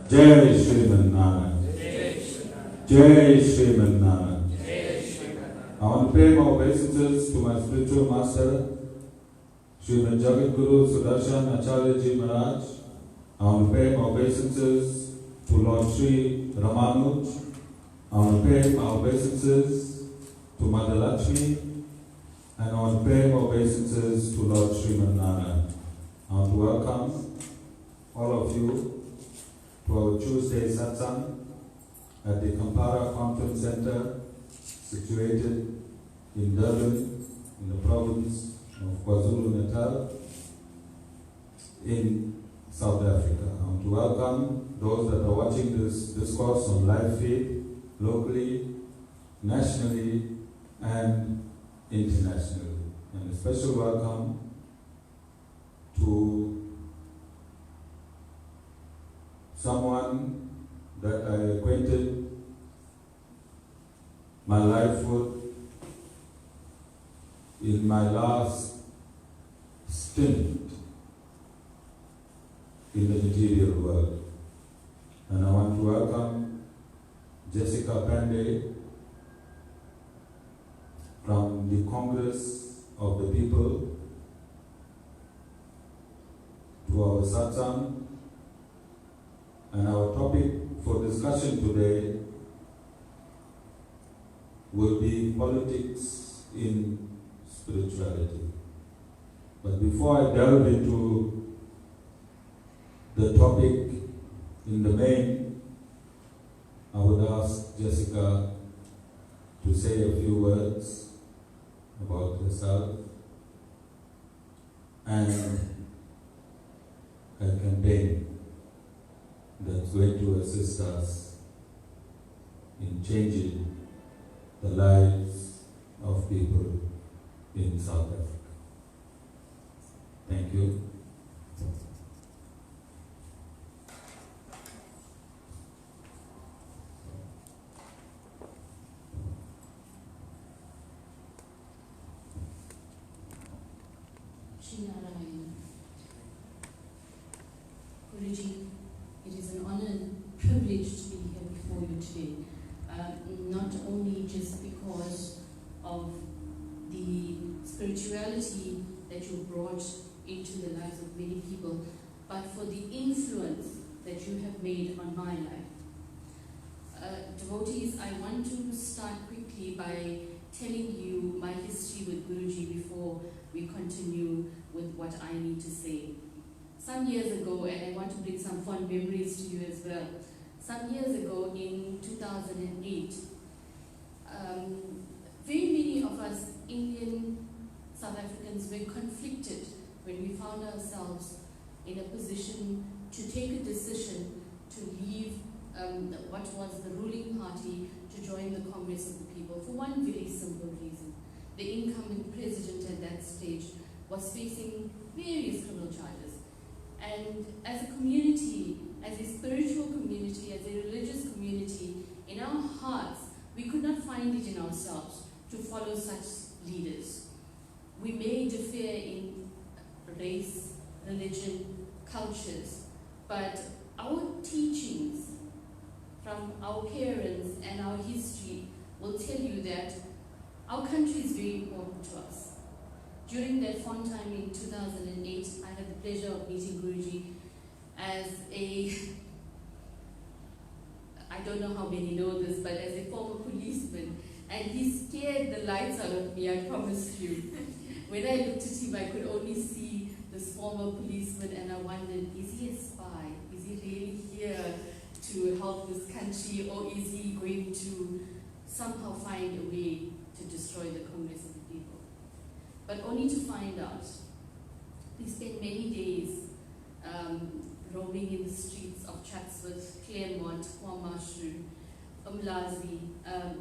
Jai Shriman Narayan. Jai Shriman Narayan. I want to pay my obeisances to my spiritual master, Sriman Jagat Guru Sudarshan Acharyaji Maharaj. I want to pay my obeisances to Lord Sri Ramanuj. I want to pay my obeisances to Mother Lakshmi. And I want to pay my obeisances to Lord Sriman Narayan. I want to welcome all of you to our Tuesday satsang at the Kampara Conference Center, situated in Durban, in the province of KwaZulu-Natal, in South Africa. I want to welcome those that are watching this discourse on live feed, locally, nationally, and internationally. And a special welcome to someone that I acquainted my life with in my last stint in the material world. And I want to welcome Jessica Pandey from the Congress of the People to our satsang. And our topic for discussion today will be politics in spirituality. But before I delve into the topic in the main, I would ask Jessica to say a few words about herself and her campaign that's going to assist us in changing the lives of people in South Africa. Thank you. Narayan. Guruji, it is an honor and privilege to be here before you today. Not only just because of the spirituality that you brought into the lives of many people, but for the influence that you have made on my life. Devotees, I want to start quickly by telling you my history with Guruji before we continue with what I need to say. Some years ago, and I want to bring some fond memories to you as well. Some years ago, in 2008, very many of us Indian South Africans were conflicted when we found ourselves in a position to take a decision to leave what was the ruling party to join the Congress of the People for one very simple reason. The incumbent president at that stage was facing various criminal charges. And as a community, as a spiritual community, as a religious community, in our hearts, we could not find it in ourselves to follow such leaders. We may differ in race, religion, cultures, but our teachings from our parents and our history will tell you that our country is very important to us. During that fond time in 2008, I had the pleasure of meeting Guruji as I don't know how many know this, but as a former policeman, and he scared the lights out of me, I promise you. When I looked at him, I could only see this former policeman, and I wondered, is he a spy? Is he really here to help this country, or is he going to somehow find a way to destroy the Congress of the People? But only to find out. We spent many days roaming in the streets of Chatsworth, Claremont, KwaMashu, Umlazi,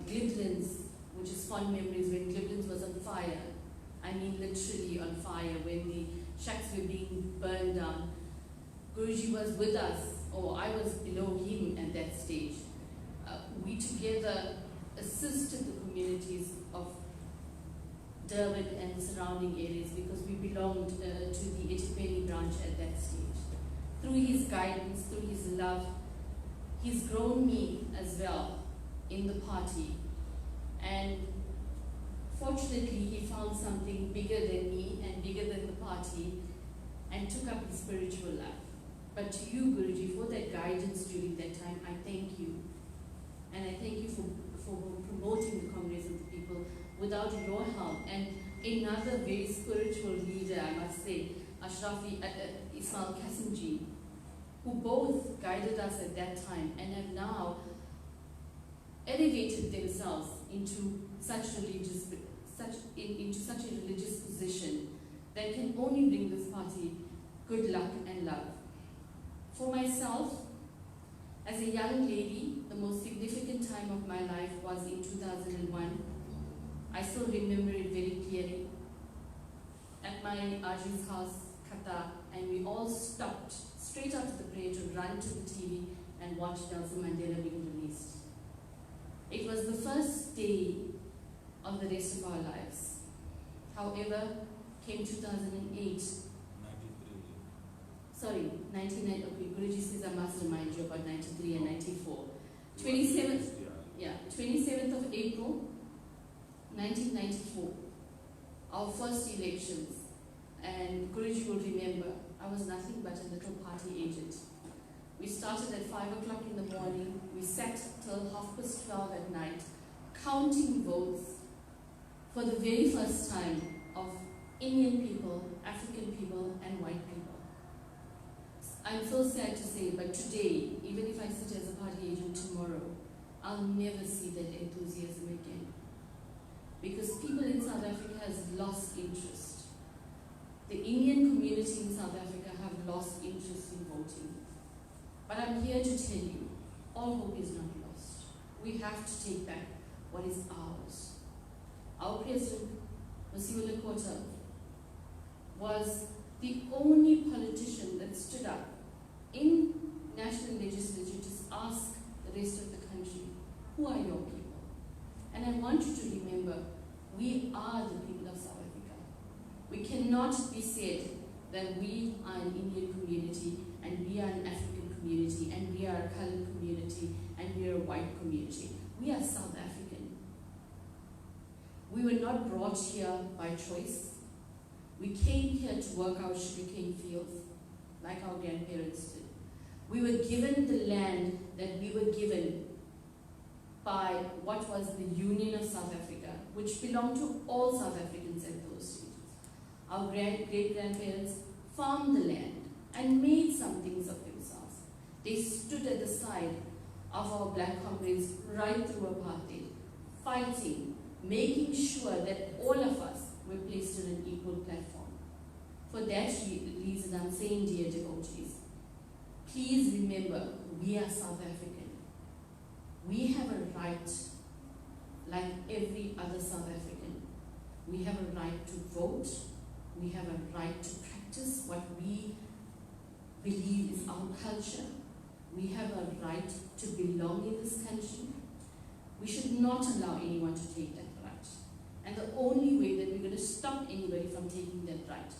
Gliblands, which is fond memories when Gliblands was on fire. I mean literally on fire, when the shacks were being burned down. Guruji was with us, or I was below him at that stage. We together assisted the communities of Durban and the surrounding areas because we belonged to the eThekwini branch at that stage. Through his guidance, through his love, He's grown me as well in the party. And fortunately, he found something bigger than me and bigger than the party and took up his spiritual life. But to you, Guruji, for that guidance during that time, I thank you. And I thank you for promoting the Congress of the People. Without your help, and another very spiritual leader, I must say, Ashrafi Ismail Kasimji, who both guided us at that time and have now elevated themselves into such a religious position that can only bring this party good luck and love. For myself, as a young lady, the most significant time of my life was in 2001. I still remember it very clearly. At my Aji's house, Kata, and we all stopped straight after the prayer to run to the TV and watch Nelson Mandela being released. It was the first day of the rest of our lives. However, came 2008. 1990, okay, Guruji says I must remind you about 93 and 94. 27th of April, 1994, our first elections. And Guruji will remember, I was nothing but a little party agent. We started at 5 o'clock in the morning, we sat till 12:30 at night, counting votes for the very first time of Indian people, African people, and white people. I'm so sad to say, but today, even if I sit as a party agent tomorrow, I'll never see that enthusiasm again. Because people in South Africa has lost interest. The Indian community in South Africa have lost interest in voting. But I'm here to tell you, all hope is not lost. We have to take back what is ours. Our president, Mosiwa Lekota, was the only politician that stood up in national legislature to ask the rest of the country, who are your people? And I want you to remember, we are the people of South Africa. We cannot be said that we are an Indian community and we are an African community and we are a colored community and we are a white community. We are South African. We were not brought here by choice. We came here to work our sugarcane fields like our grandparents did. We were given the land that we were given by what was the Union of South Africa, which belonged to all South Africans at those stages. Our great-grandparents farmed the land and made some things of themselves. They stood at the side of our black comrades right through apartheid, fighting, making sure that all of us were placed on an equal platform. For that reason, I'm saying, dear devotees, please remember, we are South African. We have a right, like every other South African. We have a right to vote. We have a right to practice what we believe is our culture. We have a right to belong in this country. We should not allow anyone to take that right. And the only way that we're going to stop anybody from taking that right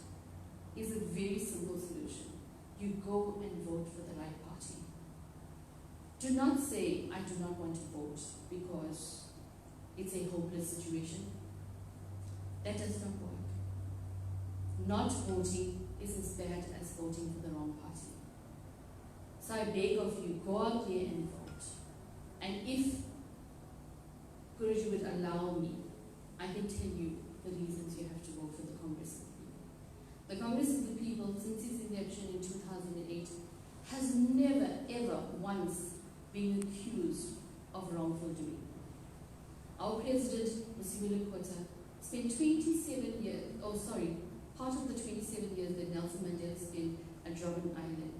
is a very simple solution. You go and vote for the right party. Do not say, I do not want to vote because it's a hopeless situation. That does not work. Not voting is as bad as voting for the wrong party. So I beg of you, go out there and vote. And if Guruji would allow me, I can tell you the reasons you have to vote for the Congress of the People. The Congress of the People, since its inception in 2008, has never, ever once been accused of wrongful doing. Our president, Mosiwa Lekota, spent 27 years, part of the 27 years that Nelson Mandela spent at Durban Island,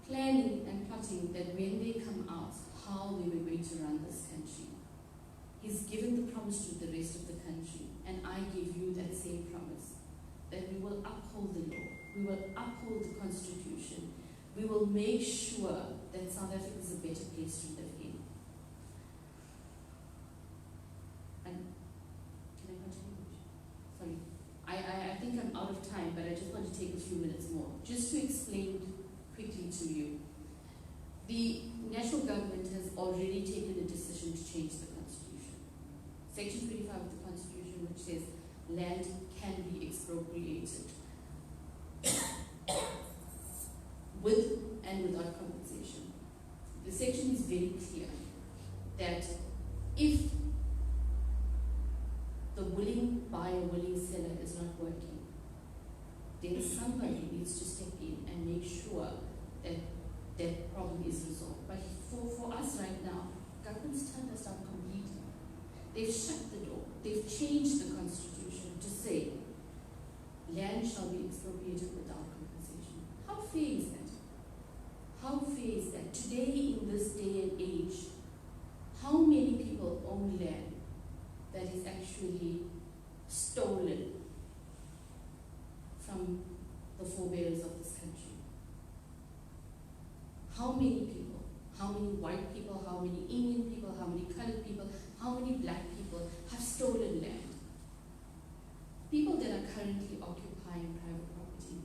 planning and plotting that when they come out, how they were going to run this country. He's given the promise to the rest of the country, and I give you that same promise, that we will uphold the law, we will uphold the Constitution, we will make sure that South Africa is a better place to live in. And can I continue? Sorry. I think I'm out of time, but I just want to take a few minutes more, just to explain quickly to you. The already taken a decision to change the Constitution. Section 25 of the Constitution, which says land can be expropriated with and without compensation. The section is very clear that if the willing buyer, willing seller is not working, then somebody needs to step in and make sure that that problem is resolved. But for us right now, government's turned us down completely. They've shut the door. They've changed the Constitution to say land shall be expropriated without compensation. How fair is that? How fair is that? Today, in this day and age, how many people own land that is actually stolen from the forebears of this country? How many people, how many white people, how many Indian people, how many colored people, how many black people have stolen land? People that are currently occupying private property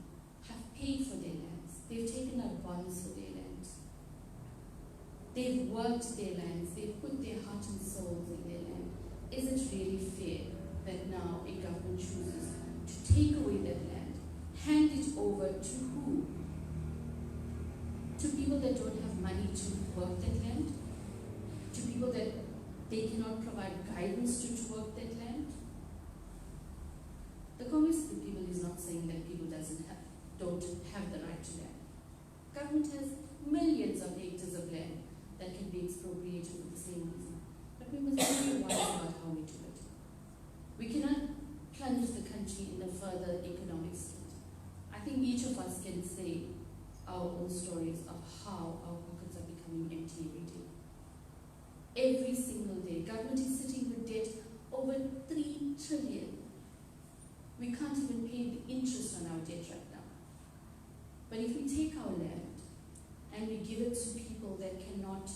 have paid for their lands. They've taken out bonds for their lands. They've worked their lands. They've put their heart and souls in their land. Is it really fair that now a government chooses to take away that land, hand it over to who? To people that don't have money to work that land? To people that they cannot provide guidance to work that land? The Congress of the People is not saying that people don't have the right to land. Government has millions of hectares of land that can be expropriated for the same reason. But we must be wise about how we do it. We cannot plunge the country in a further economic state. I think each of us can say our own stories of how our pockets are becoming empty every day. Every single day, government is sitting with debt over 3 trillion. We can't even pay the interest on our debt right now. But if we take our land and we give it to people that cannot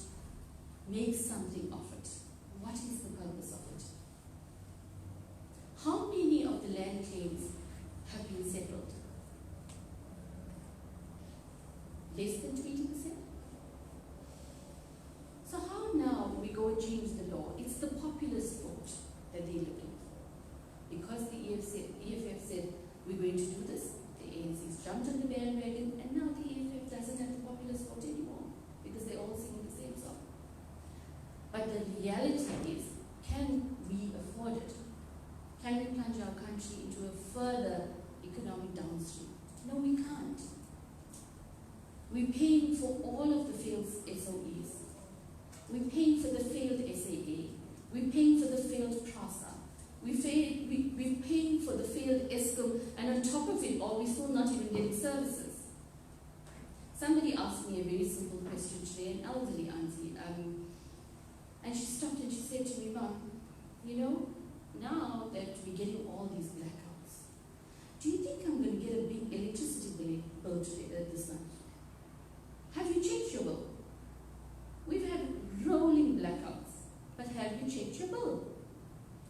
make something of it, what is the purpose of it? How many of the land claims have been settled? Less than 20%? So how now we go and change the law? It's the populist vote that they're looking for. Because the EFF said, we're going to do this, the ANC's jumped on the bandwagon, and now the EFF doesn't have the populist vote anymore, because they're all singing the same song. But the reality is, can we afford it? Can we plunge our country into a further economic downstream? No, we can't. We're paying for all of the failed SOEs. We're paying for the failed SAA. We're paying for the failed TRASA. We're paying for the failed ESCOM, and on top of it all, we're still not even getting services. Somebody asked me a very simple question today, an elderly auntie, and she stopped and she said to me, Mom, you know, now that we're getting all these blackouts, do you think I'm going to get a big electricity bill today, this month? Have you checked your bill? We've had rolling blackouts, but have you checked your bill?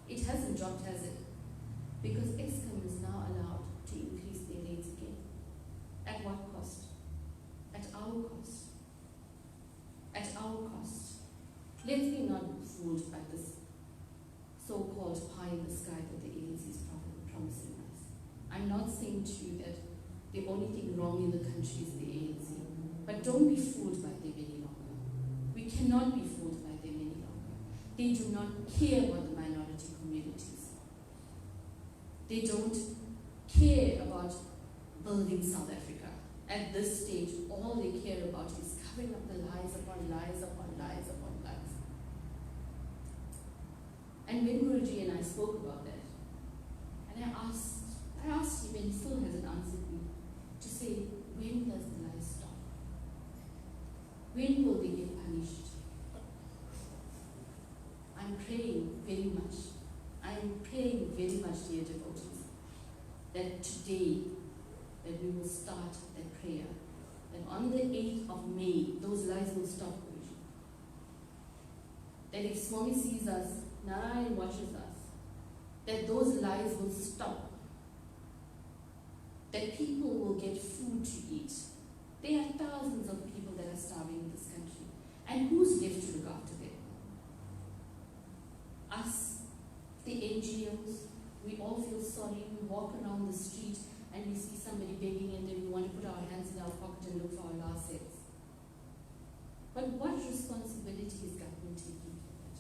It hasn't dropped, has it? Because ESCOM is now allowed to increase their rates again. At what cost? At our cost. At our cost. Let's be not fooled by this so-called pie in the sky that the ANC is promising us. I'm not saying to you that the only thing wrong in the country is the ANC, but don't be fooled by them any longer. We cannot be fooled by them any longer. They do not care about the minority communities. They don't care about building South Africa. At this stage, all they care about is covering up the lies upon lies upon lies upon lies. And when Guruji and I spoke about that, and I asked him, and he still hasn't answered me, to say, when does the lies stop? When will they get punished? I'm praying very much. I'm praying very much, dear devotees, that today, that we will start that prayer, that on the 8th of May, those lies will stop, Guruji. That if Swami sees us, Narayan watches us, that those lies will stop, that people will get food to eat. There are thousands of people that are starving in this country. And who's left to look after them? tears. We all feel sorry. We walk around the street and we see somebody begging and then we want to put our hands in our pocket and look for our last cents. But what responsibility is government taking for that?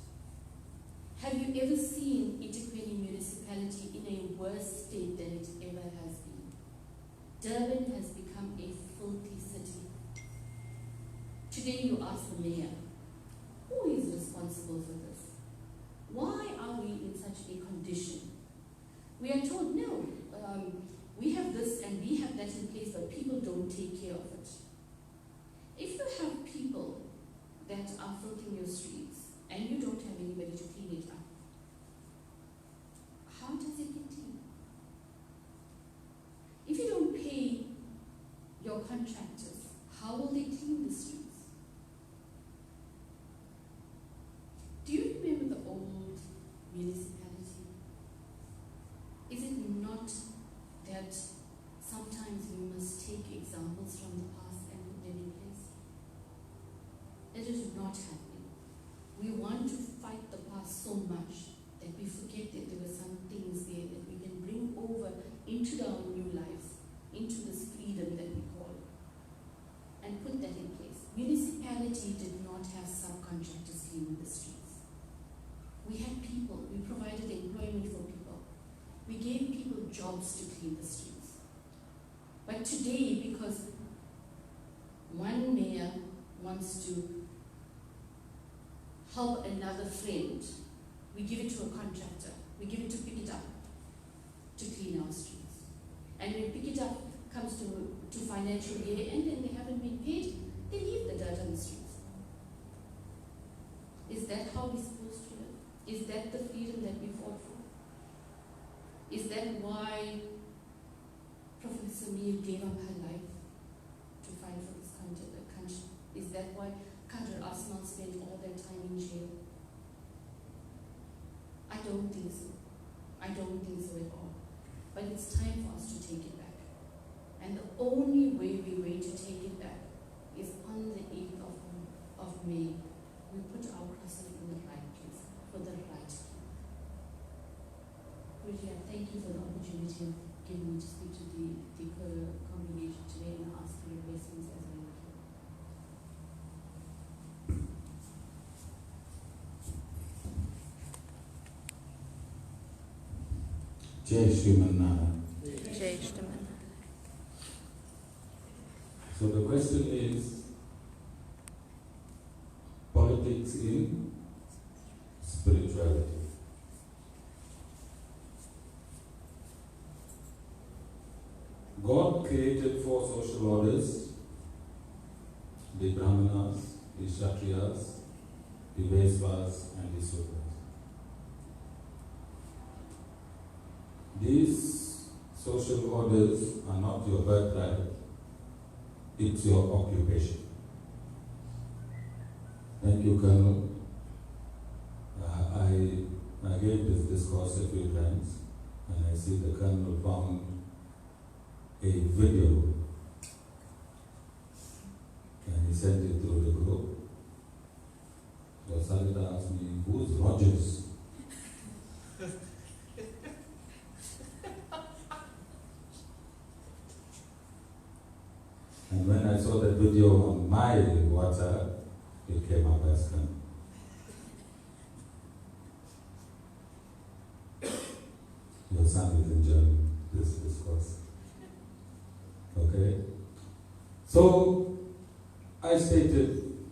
Have you ever seen eThekwini municipality in a worse state than it ever has been? Durban has become a filthy city. Today you ask the mayor, who is responsible for this? Why are we in such a condition? We are told, no, we have this and we have that in place, but people don't take care of it. If you have people that are filtering your streets and you don't have anybody to clean it up, how does it get clean? If you don't pay your contractors, how will they clean the streets? Do you remember the old municipality? Is it not that sometimes we must take examples from the past and put them in place? It is not happening. We want to fight the past so much that we forget that there were some things there that we can bring over into our new lives, into this freedom that we call, and put that in place. Municipality did not have subcontractors cleaning the streets. We had people, we provided employment for people. We gave people jobs to clean the streets. But today, because one mayor wants to help another friend, we give it to a contractor. We give it to pick it up to clean our streets. And when pick it up comes to financial year end and they haven't been paid, they leave the dirt on the streets. Is that how we're supposed to live? Is that the freedom that we fought for? Is that why Professor Mir gave up her life to fight for this country? Is that why Qadr Asmal spent all their time in jail? I don't think so. I don't think so at all. But it's time for us to take it back. And the only way we're going to take it back is on the 8th of May. We put our crosses in the right place for the right people. Bridget, thank you for the opportunity of giving me to speak to the congregation today and ask for your blessings as I leave. Jai Shriman Narayan. Jai Shriman. So the question is, politics in spirituality. God created 4 social orders: the Brahmanas, the Kshatriyas, the Vaishyas, and the Sudras. These social orders are not your birthright, it's your occupation. Thank you, Colonel. I gave this discourse a few times, and I see the Colonel found a video, and he sent it through the group. So Sarita asked me, who's Rogers? And when I saw that video on my WhatsApp, it came up as Colonel. Your son is enjoying this discourse. Okay? So, I stated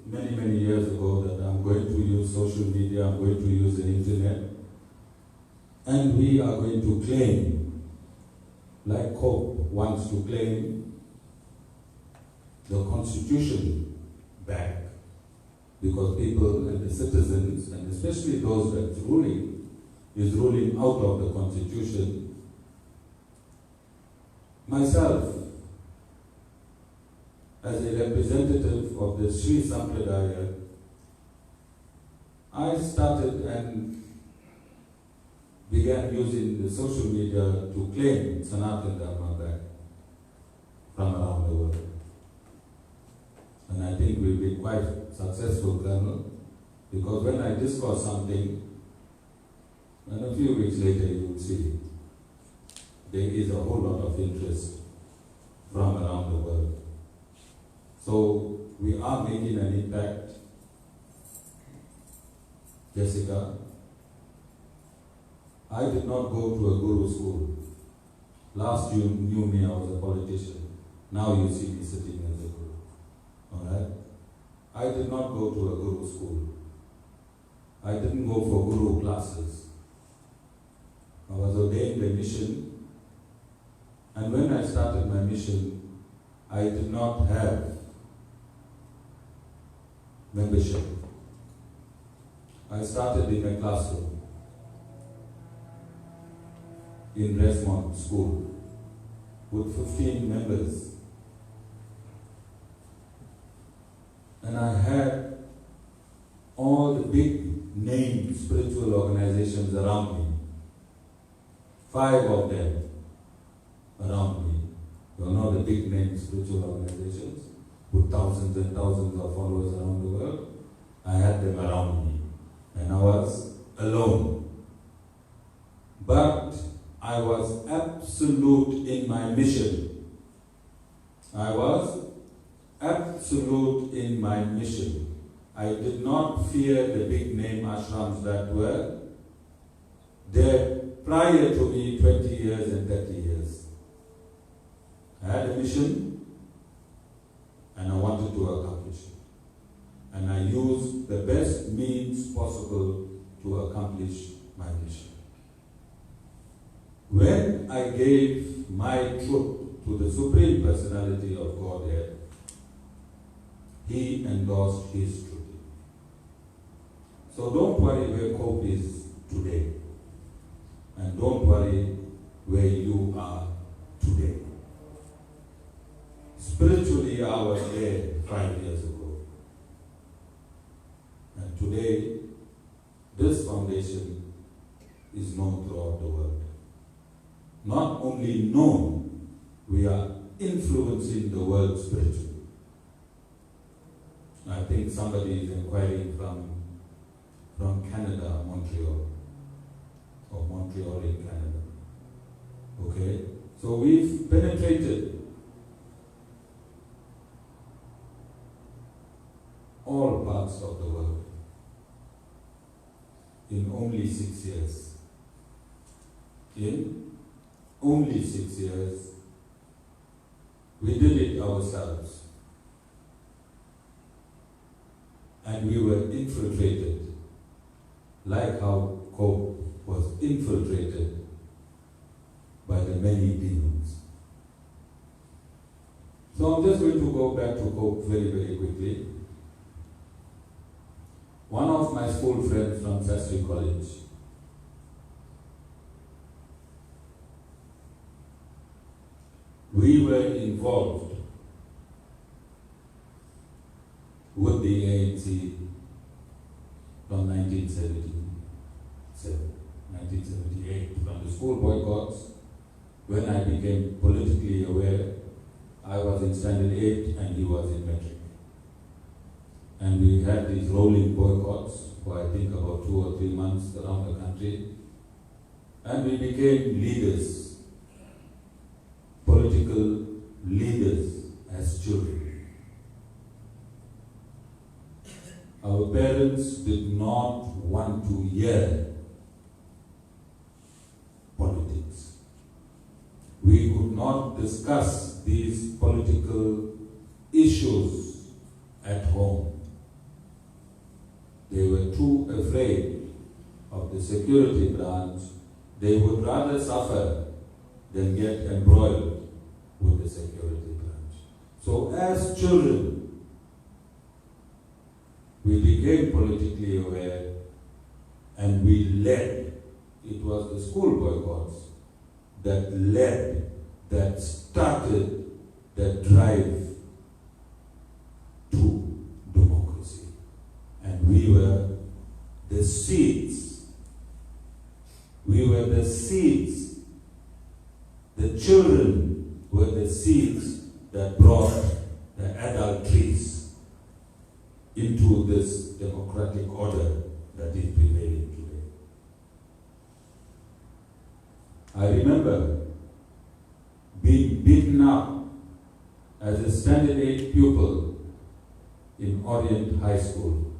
many years ago that I'm going to use social media, I'm going to use the internet, and we are going to claim, like Cope wants to claim the Constitution back, because people and the citizens, and especially those that's ruling, is ruling out of the Constitution. Myself, as a representative of the Sri Sampradaya, I started and began using the social media to claim Sanatana Dharma back from around the world. And I think we've been quite successful, Colonel, because when I discuss something, And a few weeks later you will see there is a whole lot of interest from around the world. So we are making an impact. Jessica, I did not go to a guru school. Last you knew me, I was a politician. Now you see me sitting as a guru. Alright? I did not go to a guru school. I didn't go for guru classes. I was ordained a mission, and when I started my mission, I did not have membership. I started in a classroom in Resmond School with 15 members. And I had all the big name spiritual organizations around me. 5 of them around me. You know the big name spiritual organizations with thousands and thousands of followers around the world. I had them around me. And I was alone. But I was absolute in my mission. I was absolute in my mission. I did not fear the big name ashrams that were there prior to me 20 years and 30 years. I had a mission and I wanted to accomplish it. And I used the best means possible to accomplish my mission. When I gave my truth to the Supreme Personality of Godhead, He endorsed His truth. So don't worry where Cope is today. And don't worry where you are today. Spiritually, I was there 5 years ago. And today, this foundation is known throughout the world. Not only known, we are influencing the world spiritually. I think somebody is inquiring from Canada, Montreal, or Montreal in Canada. Okay? So we've penetrated all parts of the world in only 6 years. In only 6 years, we did it ourselves. And we were infiltrated, like how Cope was infiltrated by the many demons. So I'm just going to go back to Cope very, very quickly. One of my school friends from Sastry College we were involved with the ANC from 1978, from the school boycotts. When I became politically aware, I was in Standard 8 and he was in Metric. And we had these rolling boycotts for I think about 2 or 3 months around the country. And we became leaders, political leaders as children. Our parents did not want to hear politics. We could not discuss these political issues at home. They were too afraid of the security branch. They would rather suffer than get embroiled with the security branch. So as children, we became politically aware and we led. It was the school boycotts that led, that started the drive to democracy. And we were the seeds. We were the seeds. The children were the seeds that brought the adult trees into this democratic order that is prevailing today. I remember being beaten up as a standard 8 pupil in Orient High School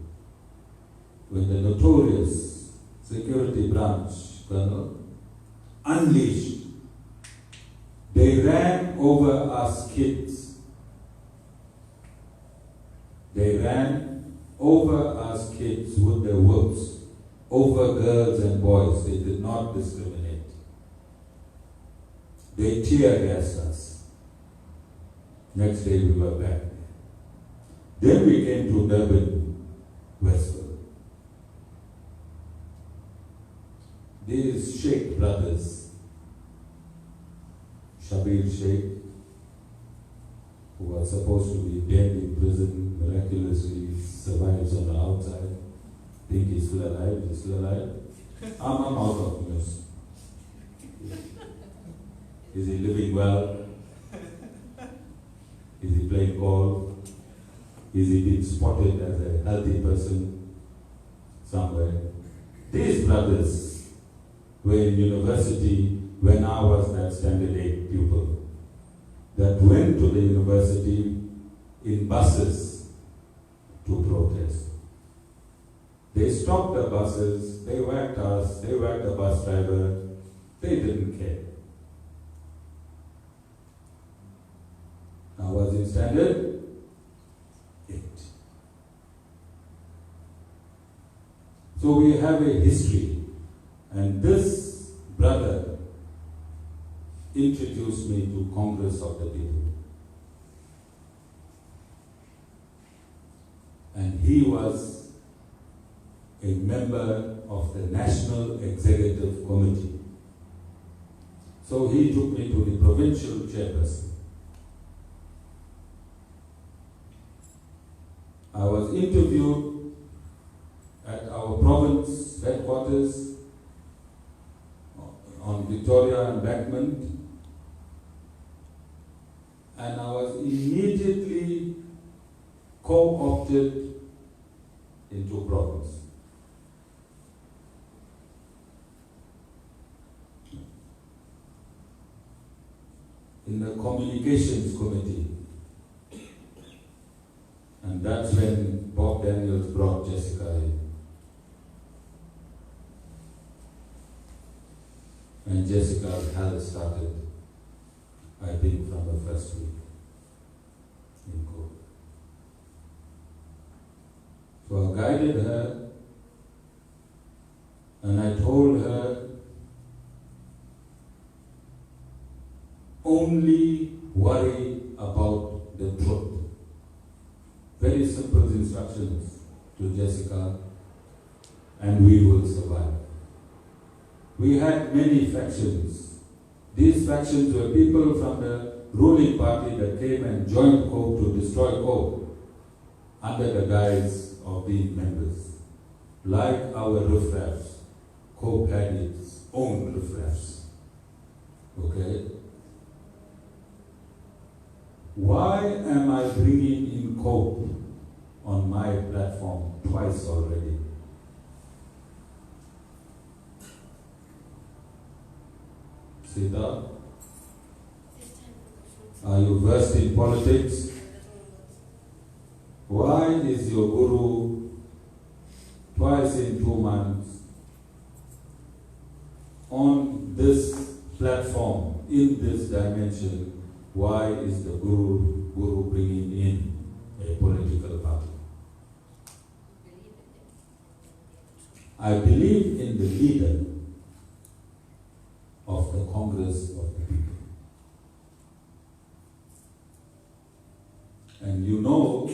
when the notorious security branch colonel unleashed. They ran over us kids. They ran over us kids with their whips, over girls and boys. They did not discriminate. They tear gassed us. Next day we were back. Then we came to Durban, Westfield. These Sheikh brothers, Shabir Sheikh, who was supposed to be dead in prison, miraculously survives on the outside. Think he's still alive? He's still alive? I'm out of news. Is he living well? Is he playing golf? Is he being spotted as a healthy person somewhere? These brothers were in university when I was that standard 8 pupil that went to the university in buses to protest. They stopped the buses, they whacked us, they whacked the bus driver, they didn't care. I was in standard 8. So we have a history, and this brother introduced me to Congress of the People. And he was a member of the National Executive Committee. So he took me to the provincial chairperson. I was interviewed at our province headquarters on Victoria Embankment, and I was immediately co-opted into province. In the communications committee. And that's when Bob Daniels brought Jessica in. And Jessica's health started, I think, from the first week in court. So I guided her, and I told her, only worry about the truth. Very simple instructions to Jessica, and we will survive. We had many factions. These factions were people from the ruling party that came and joined COPE to destroy COPE under the guise of being members. Like our riffraffs, COPE had its own riffraffs. Okay? Why am I bringing in COPE on my platform twice already? Sita, are you versed in politics? Why is your guru twice in 2 months on this platform, in this dimension? Why is the guru bringing in a political party? I believe in the leader of the Congress of the People. And you know,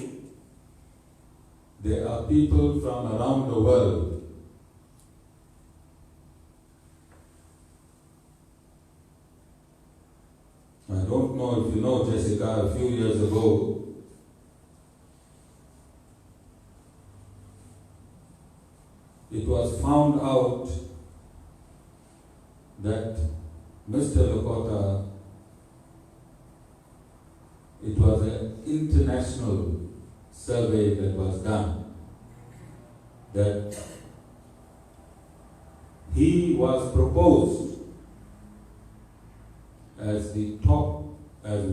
there are people from around the world I don't know if you know, Jessica, a few years ago, it was found out that Mr. Lakota, it was an international survey that was done, that he was proposed as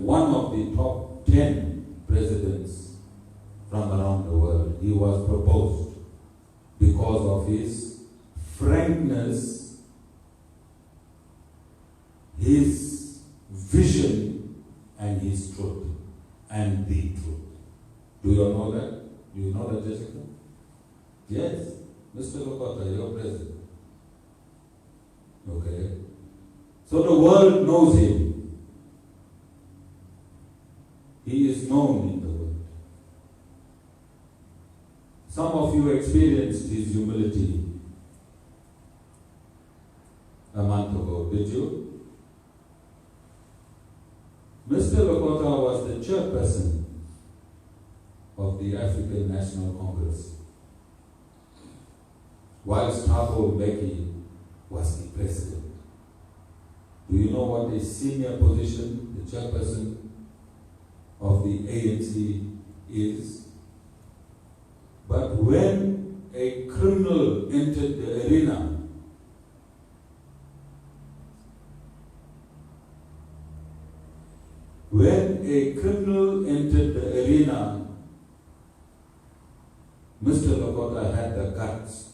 one of the top 10 presidents from around the world. He was proposed because of his frankness, his vision, and his truth, and the truth. Do you all know that? Do you know that, Jessica? Yes, Mr. Lokota, your president. Okay. So the world knows him. He is known in the world. Some of you experienced his humility a month ago, did you? Mr. Lokota was the chairperson of the African National Congress, whilst Thabo Mbeki was the president. Do you know what a senior position, the chairperson of the ANC is? But when a criminal entered the arena, Mr. Lokota had the guts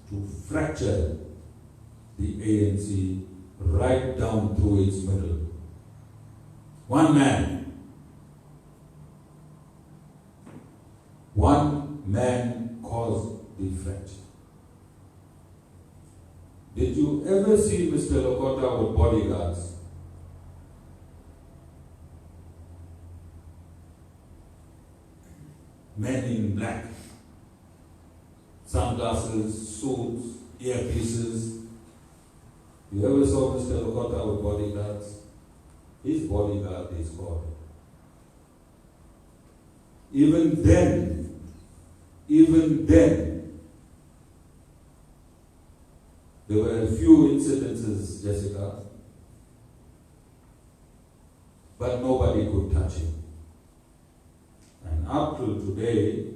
to fracture the ANC right down through its middle. One man caused the fracture. Did you ever see Mr. Lokota with bodyguards? Men in black, sunglasses, suits, earpieces. You ever saw Mr. Lokota with bodyguards? His bodyguard is God. Even then, there were a few incidences, Jessica, but nobody could touch him. And up till today,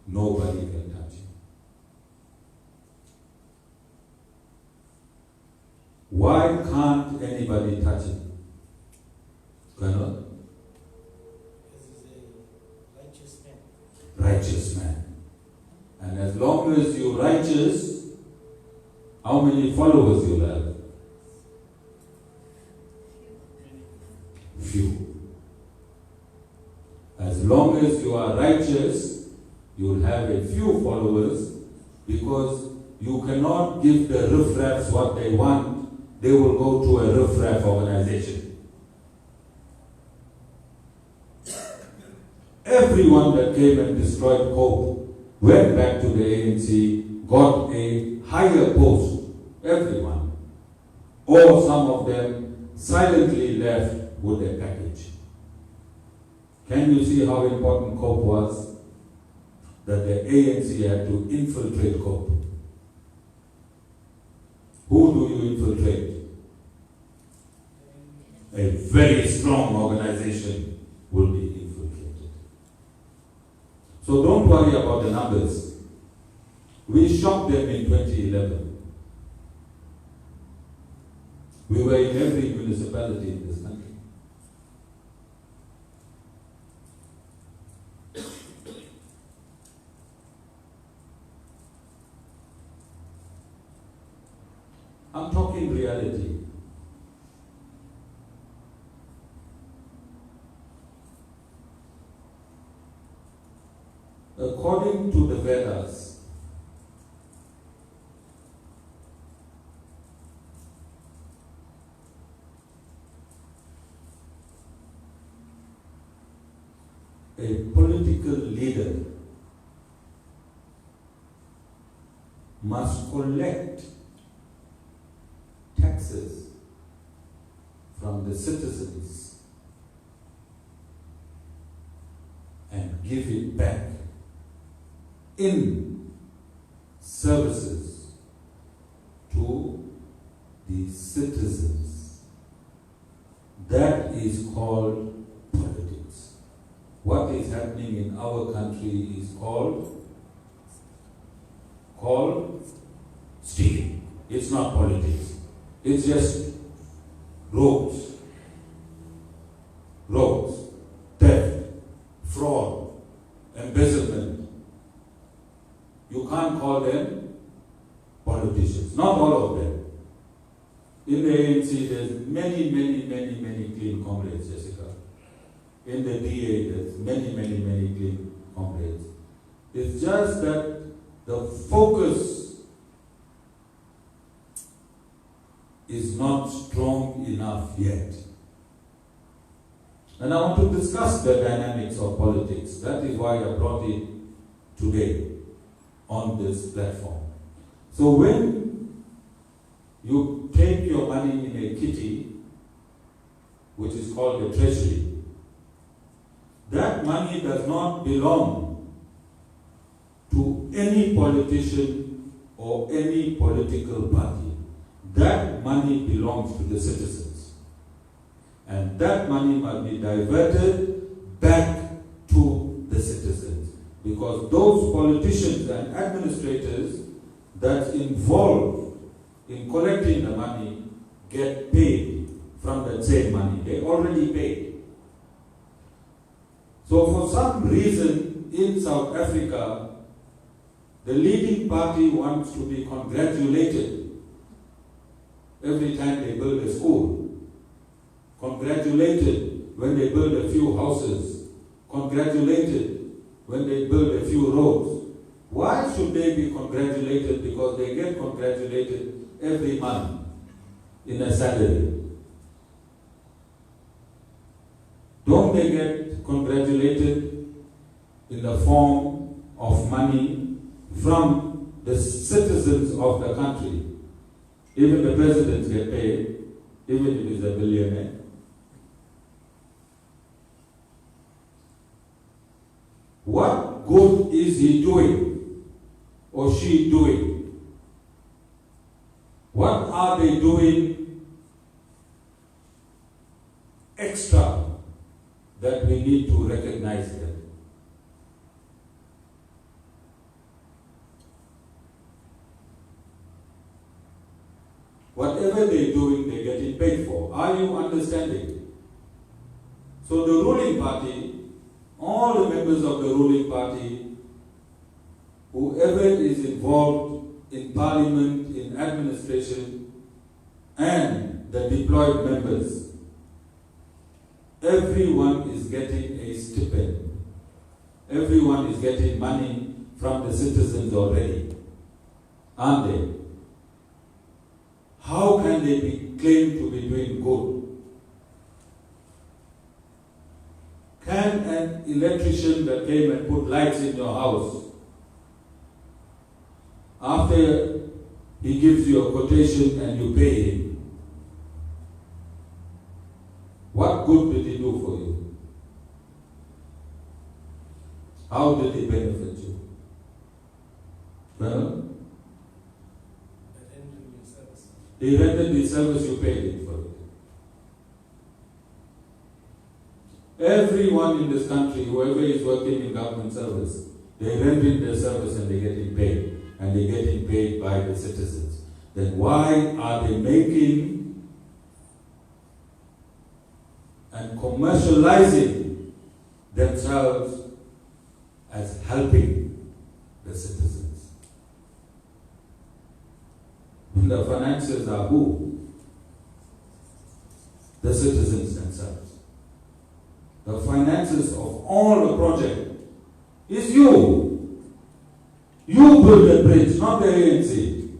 nobody can touch him. Why can't anybody touch him? Colonel? Because he's a righteous man. Righteous man. And as long as you're righteous, how many followers you'll have? Few. As long as you are righteous, you'll have a few followers, because you cannot give the riffraffs what they want. They will go to a riffraff organization. Everyone that came and destroyed Cope went back to the ANC, got a higher post. Everyone. Or some of them silently left with their package. Can you see how important Cope was? That the ANC had to infiltrate Cope. Who do you infiltrate? A very strong organization will be infiltrated. So don't worry about the numbers. We shocked them in 2011. We were in every municipality in this country. I'm talking reality. According to the Vedas, a political leader must collect taxes from the citizens and give it back in services to the citizens. That is called politics. What is happening in our country is called stealing. It's not politics. It's just rogues, theft, fraud, embezzlement. You can't call them politicians. Not all of them. In the ANC, there's many clean comrades, Jessica. In the DA, there's many clean comrades. It's just that the focus is not strong enough yet. And I want to discuss the dynamics of politics. That is why I brought it today on this platform. So when you take your money in a kitty, which is called the treasury, that money does not belong to any politician or any political party. That money belongs to the citizens. And that money must be diverted back to the citizens. Because those politicians and administrators that's involved in collecting the money get paid from that same money. They already paid. So for some reason in South Africa, the leading party wants to be congratulated every time they build a school, congratulated when they build a few houses, congratulated when they build a few roads. Why should they be congratulated? Because they get congratulated every month in a salary. Don't they get congratulated in the form of money from the citizens of the country? Even the presidents get paid, even if he's a billionaire. What good is he doing or she doing? What are they doing extra that we need to recognize them? Whatever they're doing, they're getting paid for. Are you understanding? So the ruling party, all the members of the ruling party, whoever is involved in parliament, in administration, and the deployed members, everyone is getting a stipend. Everyone is getting money from the citizens already, aren't they? How can they be claimed to be doing good? Can an electrician that came and put lights in your house, after he gives you a quotation and you pay him, what good did he do for you? How did he benefit you? Well, he rendered the service, you paid it for it. Everyone in this country, whoever is working in government service, they render their service and they're getting paid. And they're getting paid by the citizens. Then why are they making and commercializing themselves as helping the citizens? And the financiers are who? The citizens themselves. The finances of all the project is you. You build the bridge, not the ANC.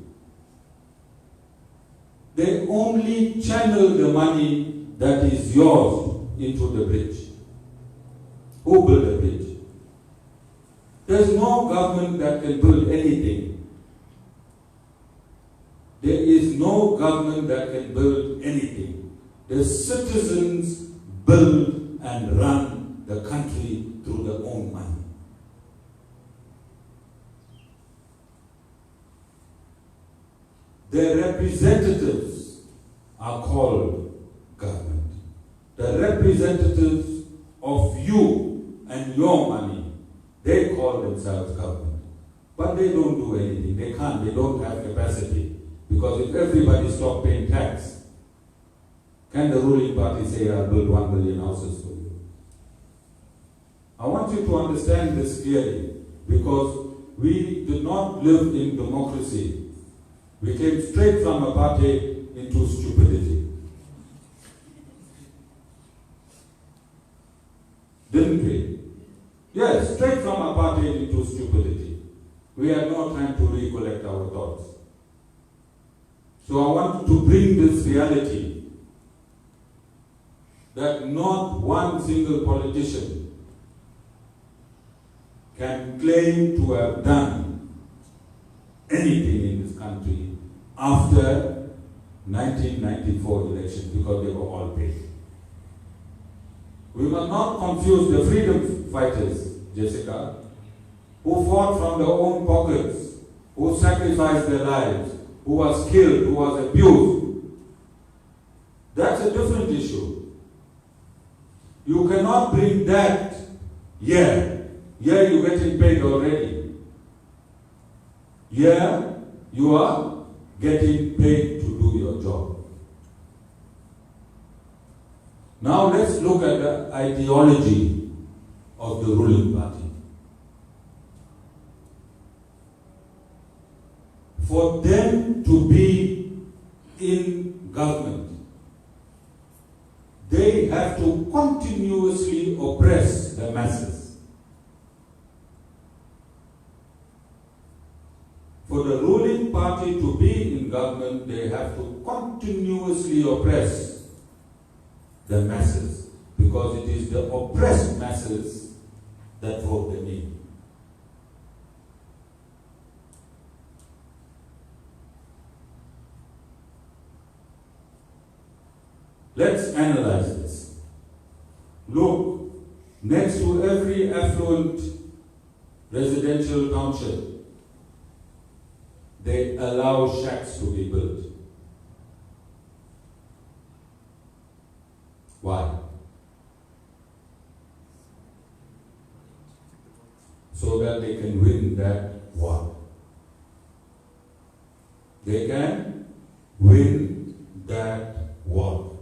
They only channel the money that is yours into the bridge. Who built the bridge? There's no government that can build anything. There is no government that can build anything. The citizens build and run the country through their own money. Their representatives are called government. The representatives of you and your money, they call themselves government. But they don't do anything. They can't. They don't have capacity. Because if everybody stopped paying tax, can the ruling party say, I'll build 1 million houses for you? I want you to understand this clearly, because we did not live in democracy. We came straight from apartheid into stupidity. Didn't we? Yes, straight from apartheid into stupidity. We had no time to recollect our thoughts. So I want to bring this reality that not one single politician can claim to have done anything in this country after 1994 election, because they were all paid. We must not confuse the freedom fighters, Jessica, who fought from their own pockets, who sacrificed their lives, who was killed, who was abused. That's a different issue. You cannot bring that here. Here you're getting paid already. Here you are getting paid to do your job. Now let's look at the ideology of the ruling party. For them to be in government, they have to continuously oppress the masses. For the ruling party to be in government, they have to continuously oppress the masses, because it is the oppressed masses that vote them in. Let's analyze this. Look, next to every affluent residential township, they allow shacks to be built. Why? So that they can win that war. They can win that war.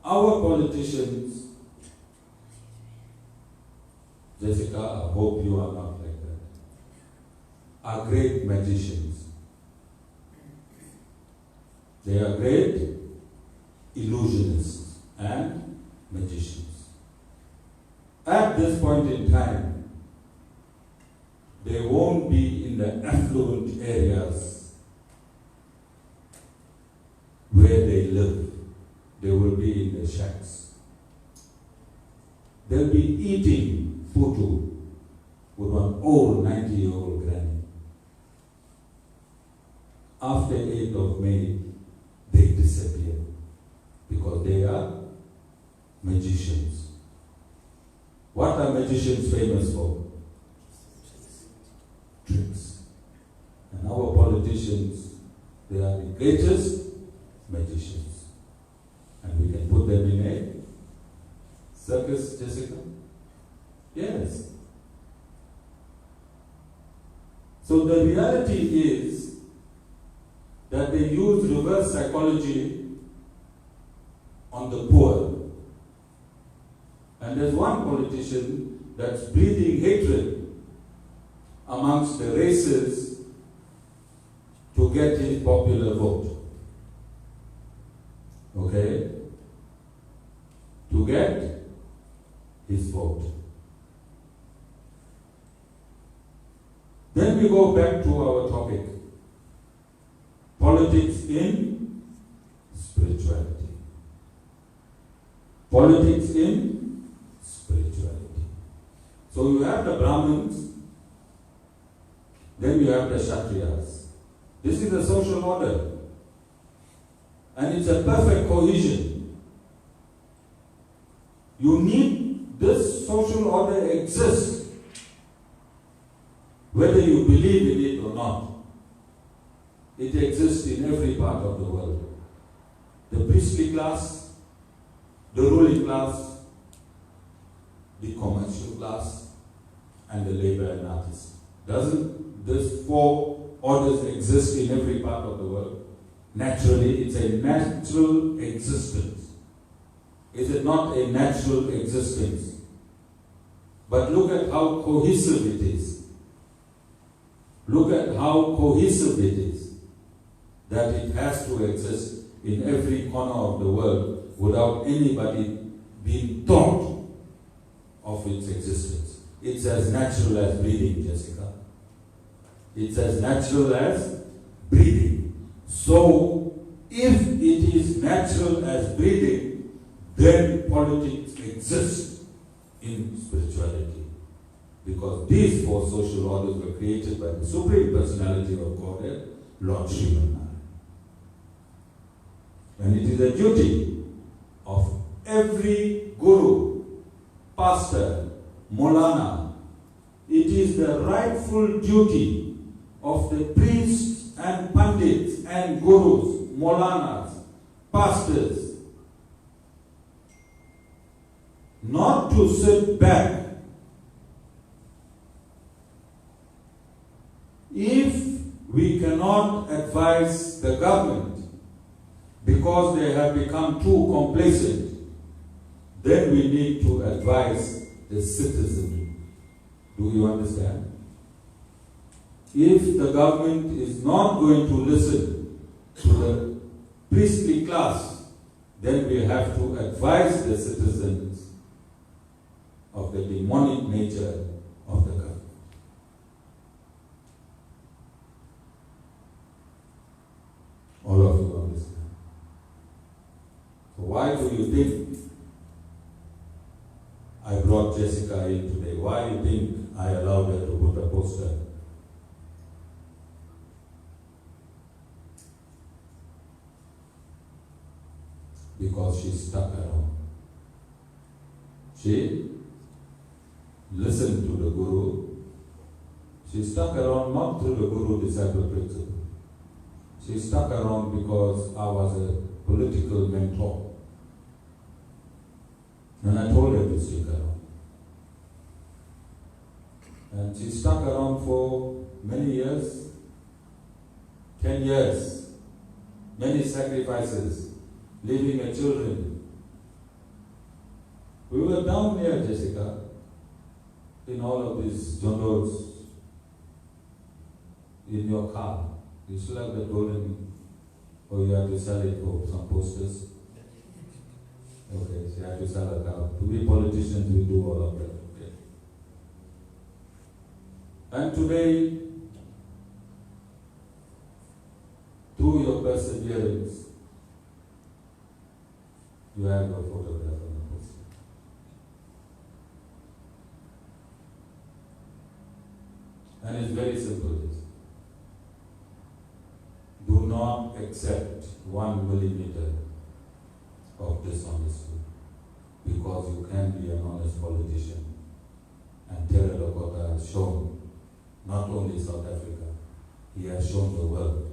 Our politicians, Jessica, I hope you are not like that, are great magicians. They are great illusionists and magicians. At this point in time, they won't be in the affluent areas where they live. They will be in the shacks. They'll be eating futu with one old 90-year-old granny. After 8th of May, they disappear because they are magicians. What are magicians famous for? Tricks. And our politicians, they are the greatest magicians. And we can put them in a circus, Jessica? Yes. So the reality is that they use reverse psychology on the poor. And there's one politician that's breeding hatred amongst the races to get his popular vote. Okay? To get his vote. Then we go back to our topic. Politics in spirituality. Politics in spirituality. So you have the Brahmins, then you have the Kshatriyas. This is the social order. And it's a perfect cohesion. You need this social order exists, whether you believe in it or not. It exists in every part of the world. The priestly class, the ruling class, the commercial class, and the labor and artist. Doesn't this four orders exist in every part of the world? Naturally, it's a natural existence. Is it not a natural existence? But look at how cohesive it is. Look at how cohesive it is that it has to exist in every corner of the world without anybody being thought of its existence. It's as natural as breathing, Jessica. It's as natural as breathing. So, if it is natural as breathing, then politics exists in spirituality. Because these four social orders were created by the Supreme Personality of Godhead, Lord Sriman Narayan. And it is a duty of every guru, pastor, Molana. It is the rightful duty of the priests and pandits and gurus, Molanas, pastors, not to sit back if we cannot advise the government because they have become too complacent. Then we need to advise the citizen. Do you understand? If the government is not going to listen to the priestly class, then we have to advise the citizens of the demonic nature of the government. All of you understand. So why do you think I brought Jessica in today? Why do you think I allowed her to put a poster? Because she stuck around. She listened to the Guru. She stuck around not through the Guru-disciple principle. She stuck around because I was a political mentor. And I told her to stick around. And she stuck around for many years, 10 years, many sacrifices, leaving her children. We were down here, Jessica, in all of these jungles, in your car. You still have the golden, or you have to sell it for some posters? Okay, so you have to sell a car. We politicians, we do all of that. Okay. And today, through your perseverance, you have a photograph on the poster. And it's very simple. Do not accept 1 millimeter of dishonesty because you can be an honest politician. And Terra Lakota has shown, not only South Africa, he has shown the world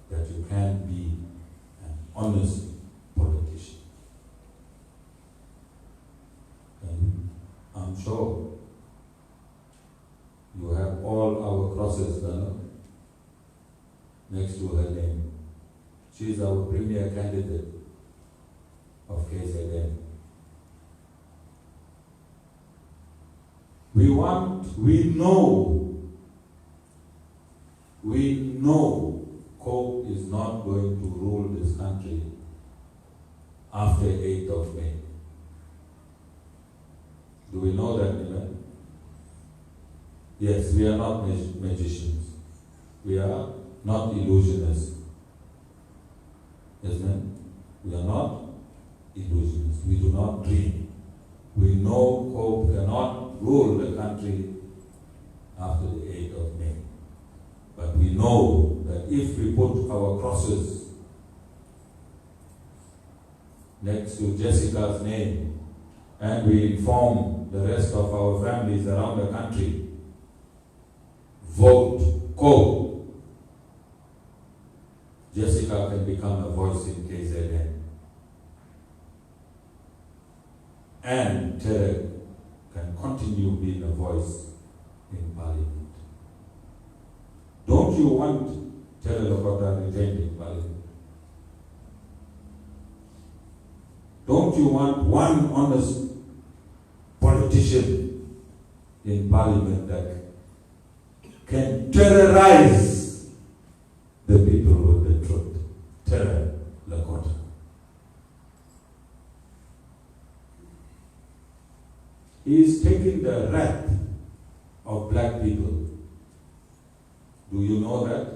that you can be an honest politician. And I'm sure you have all our crosses done next to her name. She is our premier candidate of KZN. We know Cope is not going to rule this country after 8th of May. Do we know that, Nina? Yes, we are not magicians. We are not illusionists. Isn't it? We are not illusionists. We do not dream. We know Cope cannot rule the country after the 8th of May. But we know that if we put our crosses next to Jessica's name and we inform the rest of our families around the country, vote Cope, Jessica can become a voice in KZN. And Terek continue being a voice in Parliament. Don't you want Terra Lakota retained in Parliament? Don't you want one honest politician in Parliament that can terrorize the people with the truth? Terra Lakota. He is taking the wrath of black people. Do you know that?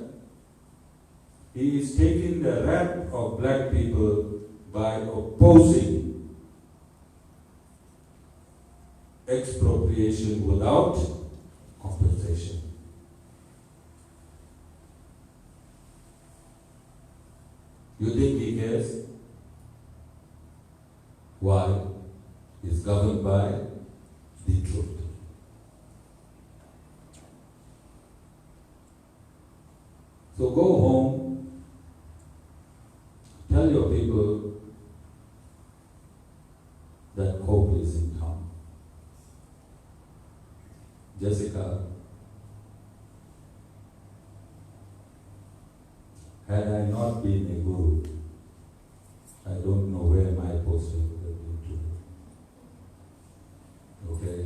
He is taking the wrath of black people by opposing expropriation without compensation. You think he cares? Why? He's governed by the truth. So go home, tell your people that hope is in town. Jessica, had I not been a guru, I don't know where my posting would have been today. Okay?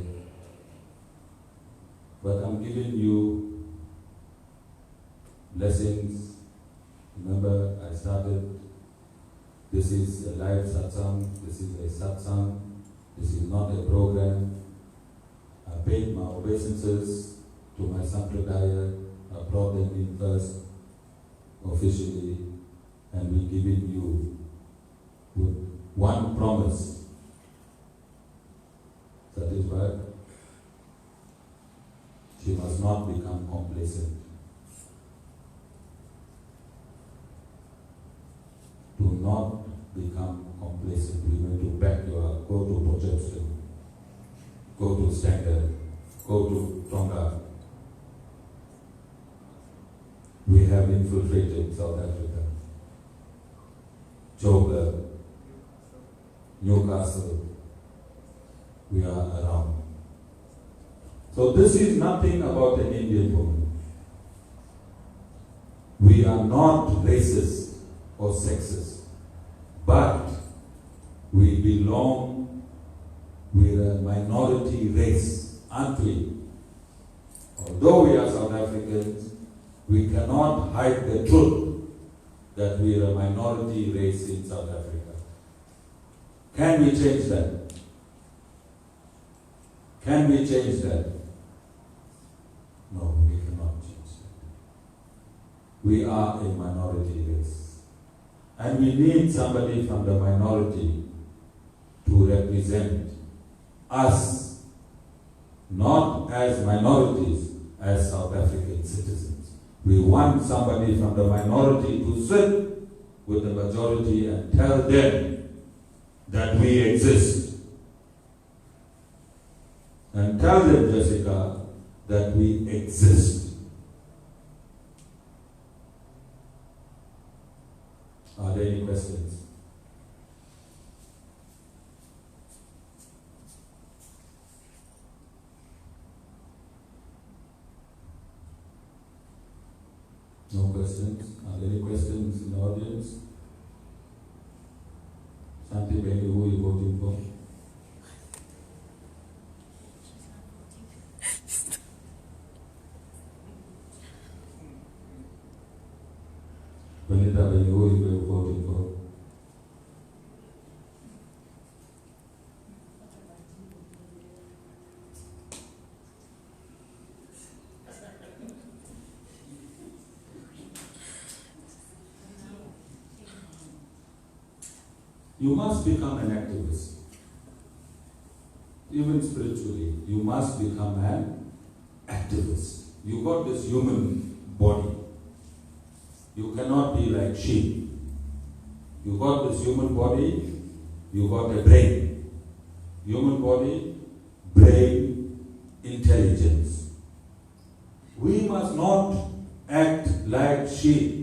But I'm giving you blessings. Remember, I started, this is a live satsang, this is a satsang, this is not a program. I paid my obeisances to my sampradaya, I brought them in first, officially, and we're giving you with one promise. Satisfied? She must not become complacent. Do not become complacent. We need to back you up. Go to projection. Go to standard. Go to Tonga. We have infiltrated South Africa. Joburg, Newcastle. We are around. So this is nothing about an Indian woman. We are not racist or sexist, but we belong with a minority race, aren't we? Although we are South Africans, we cannot hide the truth that we are a minority race in South Africa. Can we change that? Can we change that? No, we cannot change that. We are a minority race. And we need somebody from the minority to represent us, not as minorities, as South African citizens. We want somebody from the minority to sit with the majority and tell them that we exist. And tell them, Jessica, that we exist. Are there any questions? No questions? Are there any questions in the audience? Santi Baby, who are you voting for? Vanita Baby, who are you voting for? You must become an activist. Even spiritually, you must become an activist. You got this human body. You cannot be like sheep. You got this human body, you got a brain. Human body, brain, intelligence. We must not act like sheep.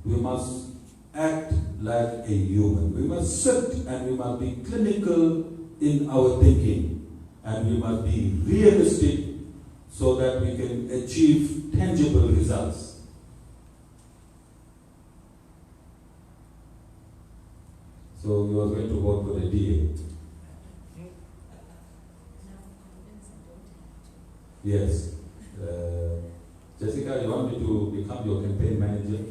We must act like a human. We must sit and we must be clinical in our thinking, and we must be realistic so that we can achieve tangible results. So you are going to vote for the DA? Yes. Jessica, you want me to become your campaign manager?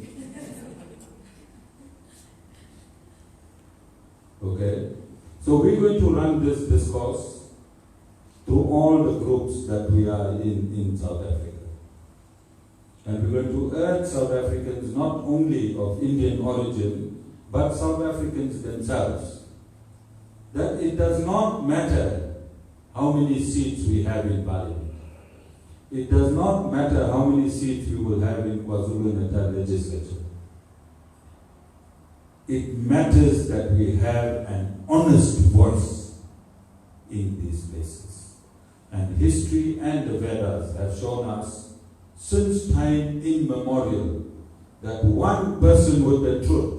Okay. So we're going to run this discourse to all the groups that we are in South Africa. And we're going to urge South Africans, not only of Indian origin, but South Africans themselves, that it does not matter how many seats we have in Parliament. It does not matter how many seats we will have in KwaZulu-Natal legislature. It matters that we have an honest voice in these places. And history and the Vedas have shown us, since time immemorial, that one person with the truth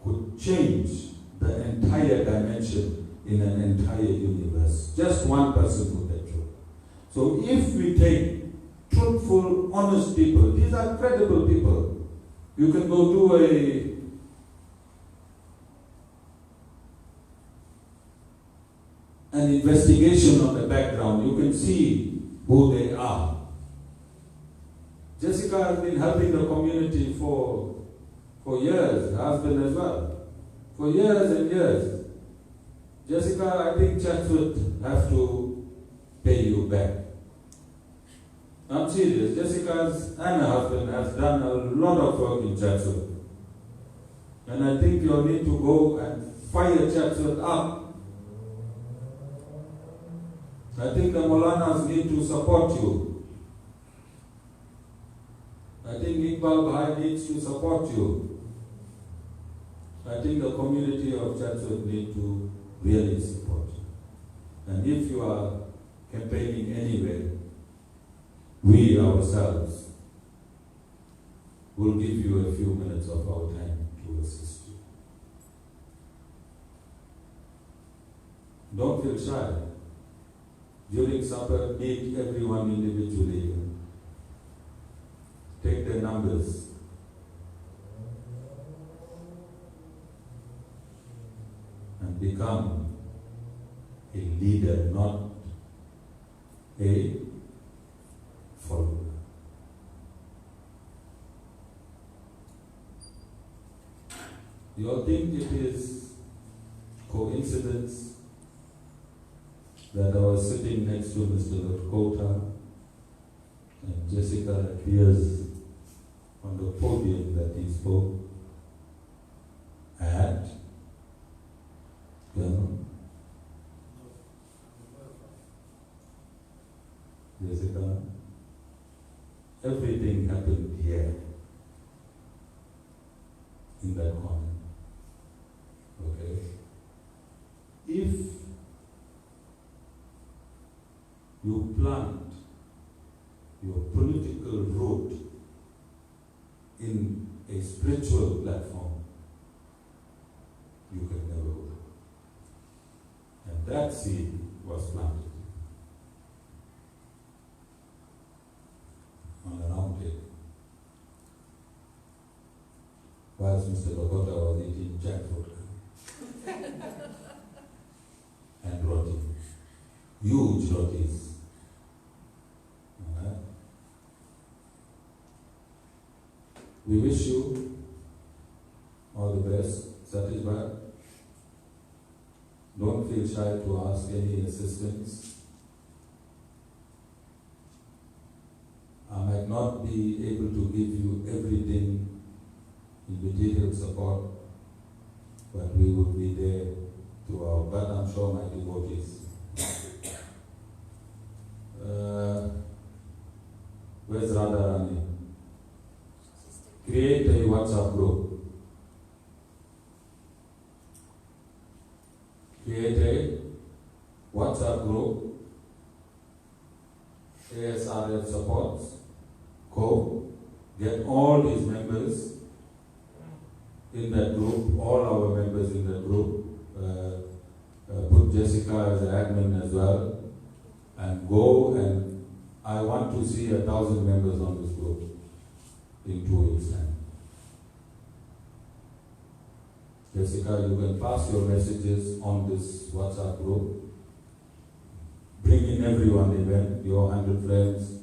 could change the entire dimension in an entire universe. Just one person with the truth. So if we take truthful, honest people, these are credible people. You can go do an investigation on the background. You can see who they are. Jessica has been helping the community for years, her husband as well. For years and years. Jessica, I think Chatsworth have to pay you back. I'm serious. Jessica's and her husband has done a lot of work in Chatsworth. And I think you'll need to go and fire Chatsworth up. I think the Molanas need to support you. I think Iqbal Bhai needs to support you. I think the community of Chatsworth need to really support you. And if you are campaigning anywhere, we ourselves will give you a few minutes of our time to assist you. Don't feel shy. During supper, meet everyone individually. Take their numbers. And become a leader, not a follower. You all think it is coincidence that I was sitting next to Mr. Lakota and Jessica appears on the podium that he spoke at? Jessica, everything happened here, in that corner. Okay? If you plant your political root in a spiritual platform, you can never grow. And that seed was planted on a round table. Whilst Mr. Lakota was eating jackfruit and roti. Huge rotis. Alright? We wish you all the best. Satisfied? Don't feel shy to ask any assistance. I might not be able to give you everything in material support, but we will be there throughout. But I'm sure my devotees. Where's Radharani? Create a WhatsApp group. Create a WhatsApp group. ASRF supports. Go. Get all these members in that group, all our members in that group, put Jessica as an admin as well, and go, and I want to see 1,000 members on this group in 2 weeks' time. Jessica, you can pass your messages on this WhatsApp group. Bring in everyone, even your 100 friends.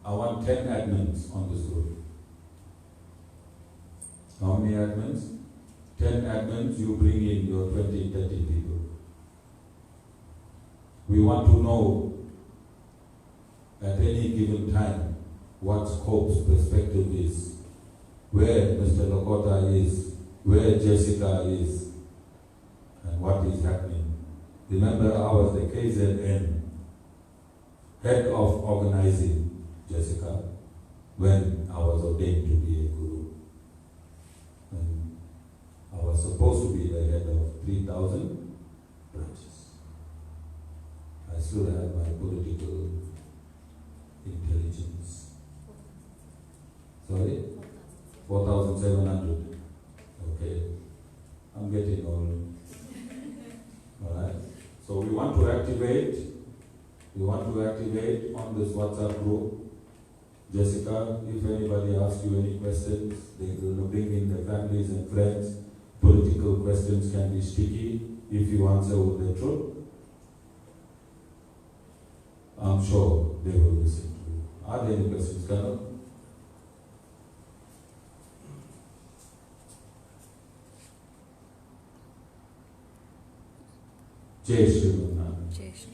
I want 10 admins on this group. How many admins? 10 admins, you bring in your 20, 30 people. We want to know at any given time what Scope's perspective is, where Mr. Lakota is, where Jessica is, and what is happening. Remember, I was the KZN, head of organizing Jessica, when I was ordained to be a guru. And I was supposed to be the head of 3,000 branches. I still have my political intelligence. Sorry? 4,700. Okay. I'm getting old. Alright. So we want to activate on this WhatsApp group. Jessica, if anybody asks you any questions, they will bring in their families and friends. Political questions can be sticky if you answer with the truth. I'm sure they will listen to you. Are there any questions, Colonel? Jai Shri Ramanuj.